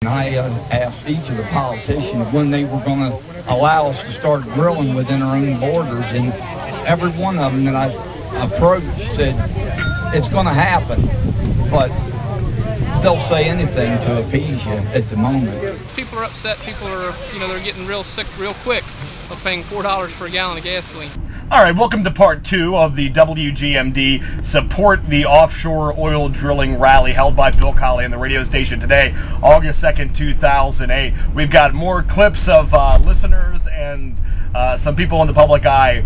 I asked each of the politicians when they were going to allow us to start drilling within our own borders, and every one of them that I approached said it's going to happen, but they'll say anything to appease you at the moment. People are upset. People are, they're getting real sick real quick of paying $4 for a gallon of gasoline. All right, welcome to part 2 of the WGMD Support the Offshore Oil Drilling Rally held by Bill Colley on the radio station today, August 2nd, 2008. We've got more clips of listeners and some people in the public eye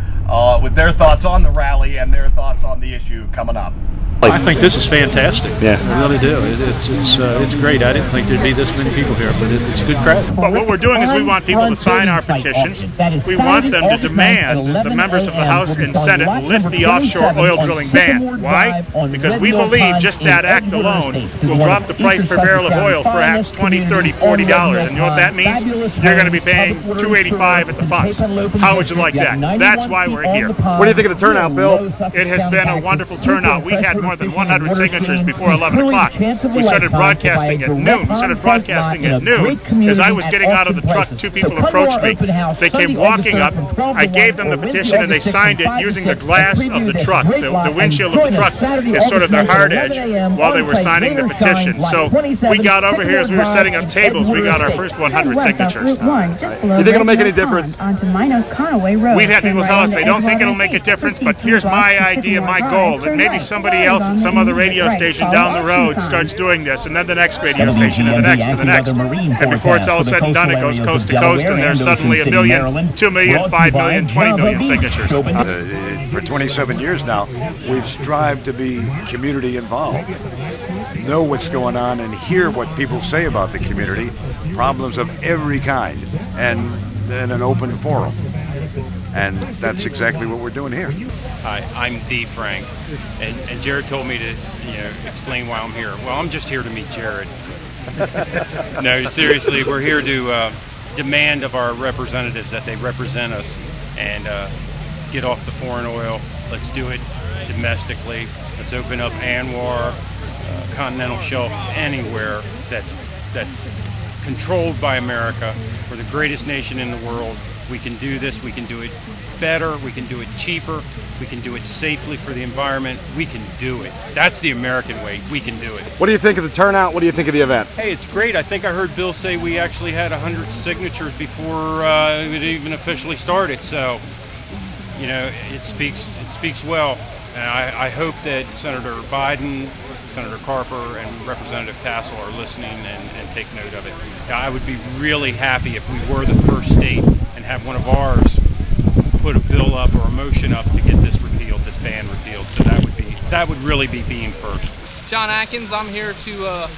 with their thoughts on the rally and their thoughts on the issue coming up. I think this is fantastic. Yeah, I really do. It's great. I didn't think there'd be this many people here, but it's a good crowd. But what we're doing is we want people to sign our petitions. We want them to demand the members of the House and Senate lift the offshore oil drilling ban. Why? Because we believe just that act alone will drop the price per barrel of oil perhaps $20, $30, $40. And you know what that means? You're going to be paying $2.85 at the pumps. How would you like that? That's why we're here. What do you think of the turnout, Bill? It has been a wonderful turnout. We had more than 100 signatures before 11 o'clock. We started broadcasting at noon. As I was getting out of the truck, two people approached me. They came walking up. I gave them the petition and they signed it using the glass of the truck. The windshield of the truck is sort of their hard edge while they were signing the petition. So we got over here as we were setting up tables. We got our first 100 signatures. Do you think it'll make any difference? We've had people tell us they don't think it'll make a difference, but here's my idea, my goal, that maybe somebody else at some other radio station down the road starts doing this, and then the next radio station, and the next, and the next. And before it's all said and done, it goes coast to coast, and there's suddenly 1 million, 2 million, 5 million, 20 million signatures. For 27 years now, we've strived to be community involved, know what's going on, and hear what people say about the community, problems of every kind, and in an open forum. And that's exactly what we're doing here. Hi, I'm the Frank, and Jared told me to, explain why I'm here. Well, I'm just here to meet Jared. No, seriously, we're here to demand of our representatives that they represent us and get off the foreign oil. Let's do it domestically. Let's open up Anwar, continental shelf, anywhere that's controlled by America. We're the greatest nation in the world. We can do this, we can do it better, we can do it cheaper, we can do it safely for the environment. We can do it. That's the American way. We can do it. What do you think of the turnout? What do you think of the event? Hey, it's great. I think I heard Bill say we actually had 100 signatures before it even officially started. So, it speaks well. And I hope that Senator Biden, Senator Carper, and Representative Tassel are listening and take note of it. I would be really happy if we were the first state and have one of ours put a bill up or a motion up to get this repealed, this ban repealed. So that would really be being first. John Atkins, I'm here to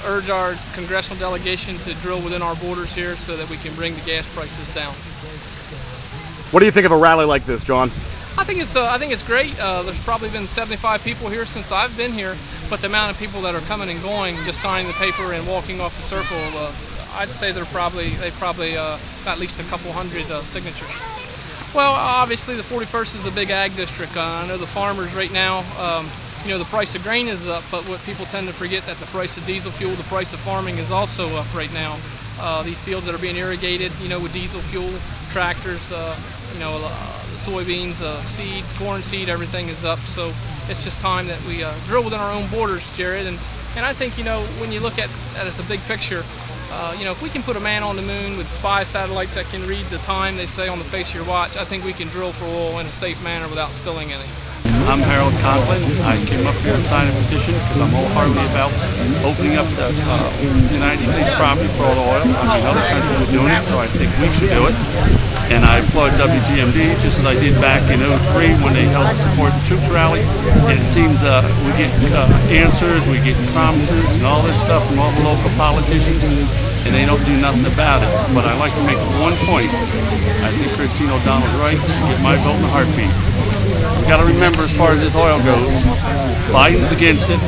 urge our congressional delegation to drill within our borders here so that we can bring the gas prices down. What do you think of a rally like this, John? I think it's great. There's probably been 75 people here since I've been here, but the amount of people that are coming and going, just signing the paper and walking off the circle, I'd say they probably got at least a couple hundred signatures. Well, obviously the 41st is a big ag district. I know the farmers right now, the price of grain is up, but what people tend to forget that the price of diesel fuel, the price of farming is also up right now. These fields that are being irrigated, with diesel fuel, tractors, soybeans, seed, corn seed, everything is up. So it's just time that we drill within our own borders, Jared. And I think, when you look at it's a big picture, if we can put a man on the moon with spy satellites that can read the time they say on the face of your watch, I think we can drill for oil in a safe manner without spilling any. I'm Harold Conklin. I came up here to sign a petition because I'm wholeheartedly about opening up the United States property for all the oil. I mean, other countries are doing it, so I think we should do it. And I applaud WGMD just as I did back in '03 when they held the Support the Troops rally. And it seems we get answers, we get promises, and all this stuff from all the local politicians, and they don't do nothing about it. But I like to make one point. I think Christine O'Donnell's right. She get my vote in a heartbeat. You got to remember, as far as this oil goes, Biden's against it.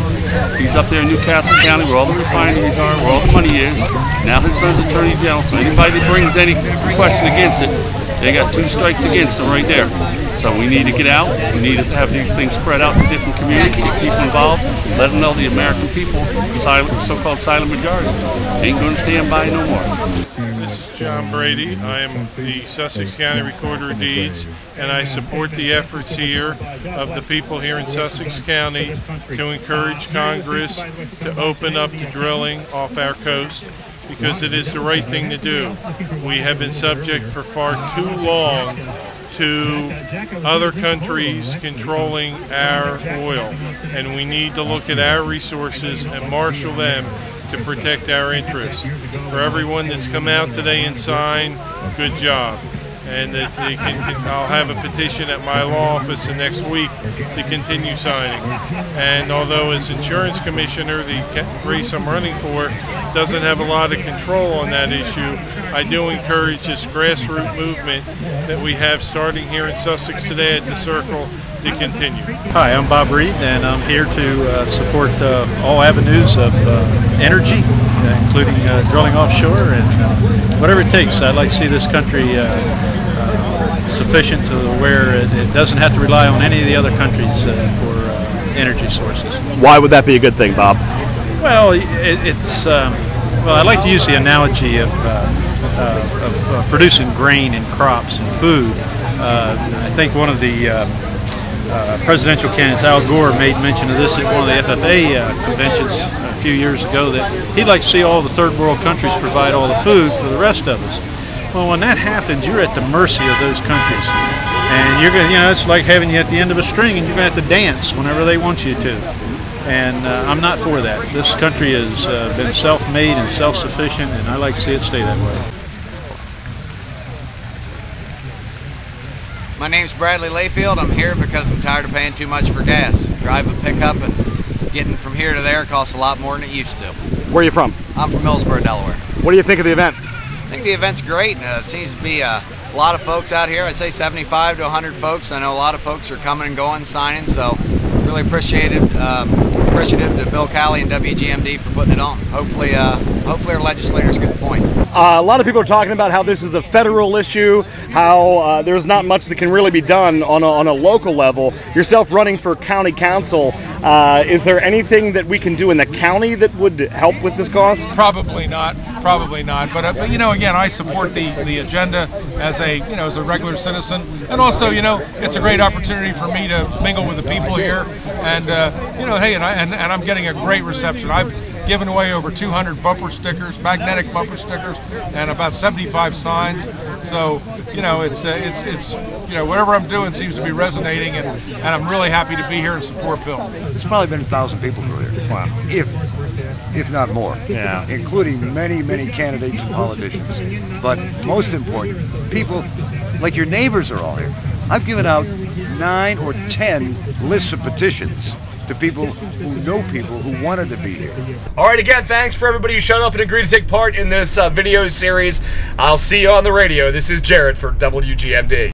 He's up there in Newcastle County where all the refineries are, where all the money is. Now his son's Attorney General, so anybody that brings any question against it, they got 2 strikes against them right there. So we need to get out. We need to have these things spread out to different communities, get people involved, let them know the American people, the so-called silent majority, ain't going to stand by no more. This is John Brady. I am the Sussex County Recorder of Deeds, and I support the efforts here of the people here in Sussex County to encourage Congress to open up the drilling off our coast, because it is the right thing to do. We have been subject for far too long to other countries controlling our oil, and we need to look at our resources and marshal them to protect our interests. For everyone that's come out today and signed, good job. And that they I'll have a petition at my law office the next week to continue signing. And although as insurance commissioner, the race I'm running for doesn't have a lot of control on that issue, I do encourage this grassroots movement that we have starting here in Sussex today at the Circle to continue. Hi, I'm Bob Reed, and I'm here to support all avenues of energy, including drilling offshore and whatever it takes. I'd like to see this country sufficient to where it doesn't have to rely on any of the other countries for energy sources. Why would that be a good thing, Bob? Well, well, I like to use the analogy of producing grain and crops and food. I think one of the presidential candidates, Al Gore, made mention of this at one of the FFA conventions a few years ago, that he'd like to see all the third world countries provide all the food for the rest of us. Well, when that happens, you're at the mercy of those countries, and you're going to, it's like having you at the end of a string, and you're going to have to dance whenever they want you to. And I'm not for that. This country has been self-made and self-sufficient, and I like to see it stay that way. My name's Bradley Layfield. I'm here because I'm tired of paying too much for gas. Drive a pickup and getting from here to there costs a lot more than it used to. Where are you from? I'm from Millsboro, Delaware. What do you think of the event? I think the event's great. It seems to be a lot of folks out here. I'd say 75 to 100 folks. I know a lot of folks are coming and going, signing, so really appreciative to Bill Colley and WGMD for putting it on. Hopefully our legislators get the point. A lot of people are talking about how this is a federal issue, how there's not much that can really be done on a local level. Yourself running for county council, is there anything that we can do in the county that would help with this cause? Probably not. But you know, again, I support the agenda as a regular citizen, and also, it's a great opportunity for me to mingle with the people here, and hey, and I'm getting a great reception. I've given away over 200 bumper stickers, magnetic bumper stickers, and about 75 signs. So, it's whatever I'm doing seems to be resonating, and I'm really happy to be here and support Bill. There's probably been 1,000 people through here. Wow. If not more. Yeah. Including many candidates and politicians. But most important, people like your neighbors are all here. I've given out 9 or 10 lists of petitions to people who know people who wanted to be here. All right, again, thanks for everybody who showed up and agreed to take part in this video series. I'll see you on the radio. This is Jared for WGMD.